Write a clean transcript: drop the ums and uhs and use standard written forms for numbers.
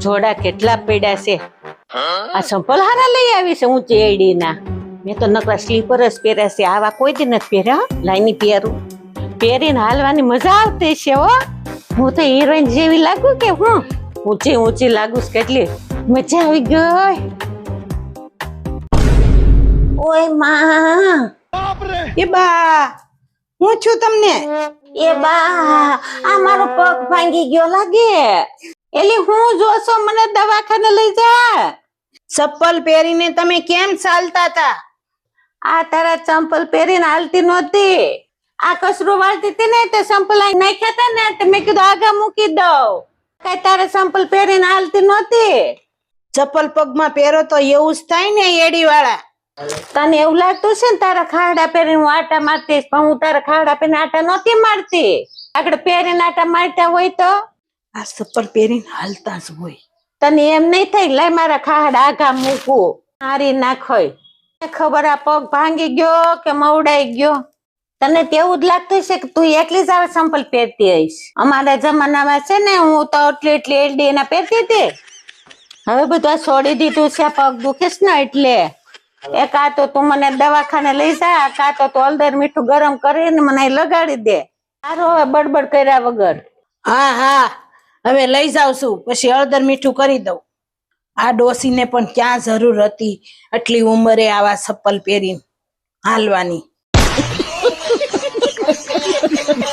જોડા કેટલા પડ્યા છે. આ સંપલ હારા લઈ આવી છે ઊંચી એડીના. મેં તો નકરા સ્લીપર જ પહેર્યા છે, આવા કોઈ દી નથી પહેર્યા. લાઈની પહેરું, પહેરીને હાલવાની મજા આવતી છે હો. હું તો હિરોઈન જેવી લાગુ કે હું ઊંચી ઊંચી લાગુ છું. કેટલી મજા આવી ગઈ. ઓય માં, એ બા હું છું તમને. એ બા આ મારો પગ ભાંગી ગયો લાગે. એલી હું જોશો, મને દવાખાને લઈ જા. ચપ્પલ પહેરીને તમે કેમ ચાલતા હતા? આ તારા ચંપલ પહેરીને હાલતી નહોતી. આ કસરું વાળતી હતી ને તે ચંપલ નાખ્યા હતા ને તે મેં કીધું આગા મૂકી દઉં. કઈ તારે ચંપલ પહેરીને હાલતી નહોતી. ચપ્પલ પગમાં પહેરો તો એવું જ થાય ને એડી વાળા. તને એવું લાગતું છે ને તારા ખાડા પહેરીને હું આટા મારતીશ, પણ હું તારા ખાડા પહેરીને આટા નહોતી મારતી. આગળ પહેરીને આટા મારતા હોય તો આ ચપ્પલ પહેરીને હાલતા જ હોય. તને એમ નહીં થાય લઈ મારા ખાડા આગા મૂકું મારી નાખોય. ખબર આ પગ ભાંગી ગયો કે મવડાઈ ગયો. તને તેવું જ લાગતું છે કે તું એકલી જ આવે ચંપલ પહેરતી હઈશ. અમારા જમાનામાં છે ને હું તો એટલી એલડી એના પહેરતી હતી. હવે બધું છોડી દીધું છે, પગ દુખે છે ને એટલે. એક આ તો તું મને દવાખાને લઈ જા, કાં તો તું હળદર મીઠું ગરમ કરીને મને લગાડી દે. સારું હવે બડબડ કર્યા વગર. હા હા હવે લઈ જાઉં છું, પછી હળદર મીઠું કરી દઉં. આ ડોસીને પણ ક્યાં જરૂર હતી આટલી ઉંમરે આવા ચપ્પલ પહેરીને હાલવાની.